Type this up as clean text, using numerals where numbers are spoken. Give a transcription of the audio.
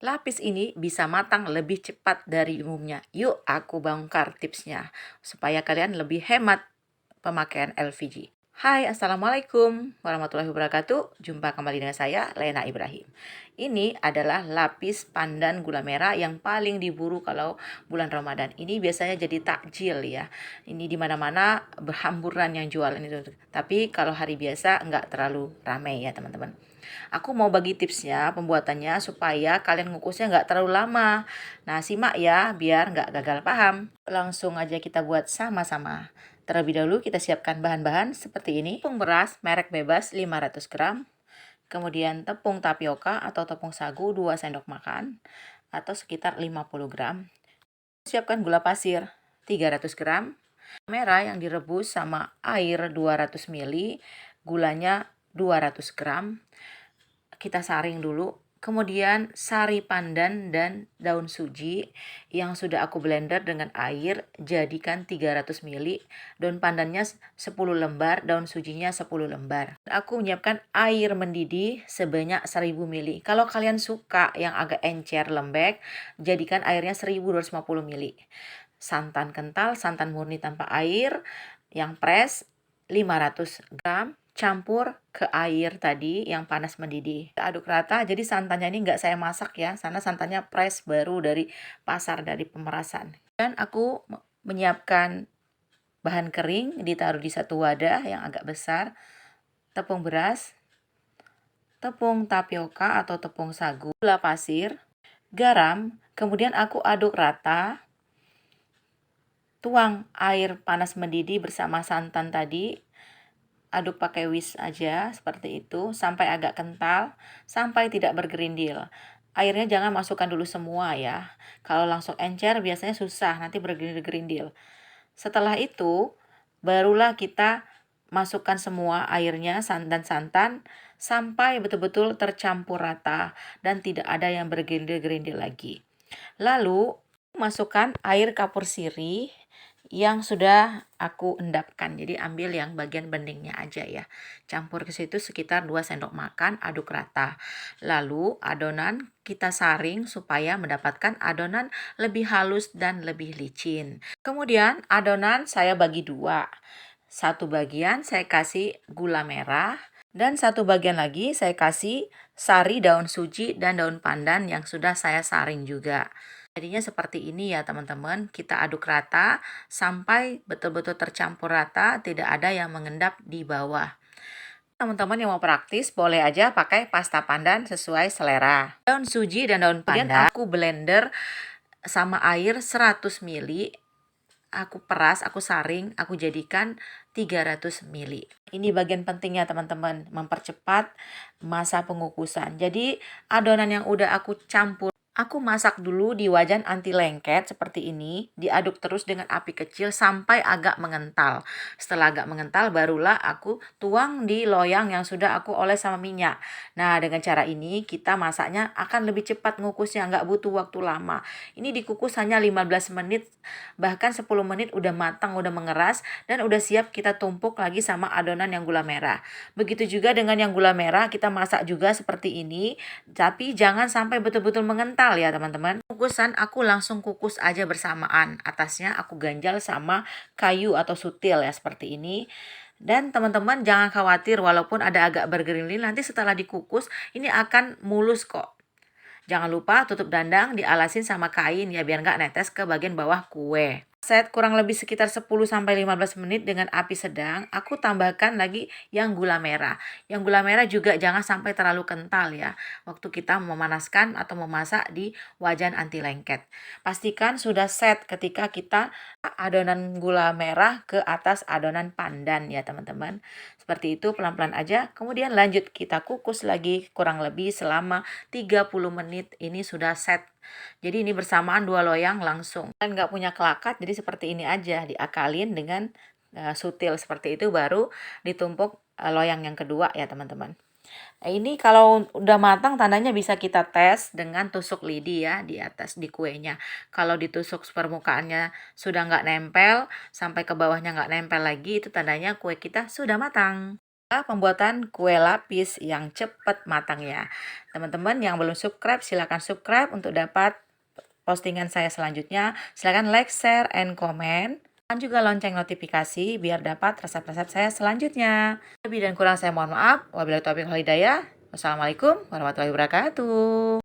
Lapis ini bisa matang lebih cepat dari umumnya. Yuk aku bongkar tipsnya supaya kalian lebih hemat pemakaian LPG. Hai, Assalamualaikum warahmatullahi wabarakatuh. Jumpa kembali dengan saya, Lena Ibrahim. Ini adalah lapis pandan gula merah yang paling diburu kalau bulan Ramadan. Ini biasanya jadi takjil ya. Ini di mana-mana berhamburan yang jualan itu. Tapi kalau hari biasa nggak terlalu ramai ya teman-teman. Aku mau bagi tipsnya pembuatannya supaya kalian ngukusnya nggak terlalu lama. Nah, simak ya biar nggak gagal paham. Langsung aja kita buat sama-sama. Terlebih dahulu kita siapkan bahan-bahan seperti ini. Tepung beras merek bebas 500 gram. Kemudian tepung tapioka atau tepung sagu 2 sendok makan atau sekitar 50 gram. Siapkan gula pasir 300 gram. Merah yang direbus sama air 200 ml. Gulanya 200 gram. Kita saring dulu. Kemudian sari pandan dan daun suji yang sudah aku blender dengan air, jadikan 300 ml. Daun pandannya 10 lembar, daun sujinya 10 lembar. Aku menyiapkan air mendidih sebanyak 1000 ml. Kalau kalian suka yang agak encer lembek, jadikan airnya 1250 ml. Santan kental, santan murni tanpa air, yang fresh 500 gram. Campur ke air tadi yang panas mendidih. Aduk rata, jadi santannya ini nggak saya masak ya, karena santannya fresh baru dari pasar, dari pemerasan. Dan aku menyiapkan bahan kering, ditaruh di satu wadah yang agak besar. Tepung beras, tepung tapioka atau tepung sagu, gula pasir, garam, kemudian aku aduk rata. Tuang air panas mendidih bersama santan tadi. Aduk pakai whisk aja seperti itu sampai agak kental, sampai tidak bergerindil. Airnya jangan masukkan dulu semua ya. Kalau langsung encer biasanya susah, nanti bergerindil-gerindil. Setelah itu barulah kita masukkan semua airnya dan santan sampai betul-betul tercampur rata dan tidak ada yang bergerindil-gerindil lagi. Lalu masukkan air kapur sirih yang sudah aku endapkan. Jadi ambil yang bagian beningnya aja ya. Campur ke situ sekitar 2 sendok makan, aduk rata. Lalu adonan kita saring supaya mendapatkan adonan lebih halus dan lebih licin. Kemudian adonan saya bagi dua. Satu bagian saya kasih gula merah dan satu bagian lagi saya kasih sari daun suji dan daun pandan yang sudah saya saring juga. Jadinya seperti ini ya teman-teman, kita aduk rata sampai betul-betul tercampur rata, tidak ada yang mengendap di bawah. Teman-teman yang mau praktis boleh aja pakai pasta pandan sesuai selera. Daun suji dan daun pandan aku blender sama air 100 ml. Aku peras, aku saring, aku jadikan 300 ml. Ini bagian pentingnya teman-teman, mempercepat masa pengukusan. Jadi adonan yang udah aku campur, aku masak dulu di wajan anti lengket seperti ini, diaduk terus dengan api kecil sampai agak mengental. Setelah agak mengental barulah aku tuang di loyang yang sudah aku oles sama minyak. Nah, dengan cara ini kita masaknya akan lebih cepat ngukusnya, nggak butuh waktu lama. Ini dikukus hanya 15 menit, bahkan 10 menit udah matang, udah mengeras, dan udah siap kita tumpuk lagi sama adonan yang gula merah. Begitu juga dengan yang gula merah, kita masak juga seperti ini, tapi jangan sampai betul-betul mengental ya teman-teman. Kukusan aku langsung kukus aja bersamaan. Atasnya aku ganjal sama kayu atau sutil ya seperti ini. Dan teman-teman jangan khawatir walaupun ada agak bergerindil, nanti setelah dikukus ini akan mulus kok. Jangan lupa tutup dandang, dialasin sama kain ya biar nggak netes ke bagian bawah kue. Set kurang lebih sekitar 10-15 menit dengan api sedang, aku tambahkan lagi yang gula merah. Yang gula merah juga jangan sampai terlalu kental ya, waktu kita memanaskan atau memasak di wajan anti lengket. Pastikan sudah set ketika kita adonan gula merah ke atas adonan pandan ya teman-teman. Seperti itu pelan-pelan aja, kemudian lanjut kita kukus lagi kurang lebih selama 30 menit, ini sudah set. Jadi ini bersamaan dua loyang langsung. Dan nggak punya kelakat, jadi seperti ini aja, diakalin dengan sutil seperti itu baru ditumpuk loyang yang kedua ya teman-teman. Nah, ini kalau udah matang tandanya bisa kita tes dengan tusuk lidi ya di atas di kuenya. Kalau ditusuk permukaannya sudah nggak nempel, sampai ke bawahnya nggak nempel lagi, itu tandanya kue kita sudah matang. pembuatan kue lapis yang cepat matangnya. Teman-teman yang belum subscribe, silakan subscribe untuk dapat postingan saya selanjutnya. Silakan like, share, and comment. Dan juga lonceng notifikasi biar dapat resep-resep saya selanjutnya. Lebih dan kurang saya mohon maaf. Wabillahi taufiq wal hidayah. Wassalamualaikum warahmatullahi wabarakatuh.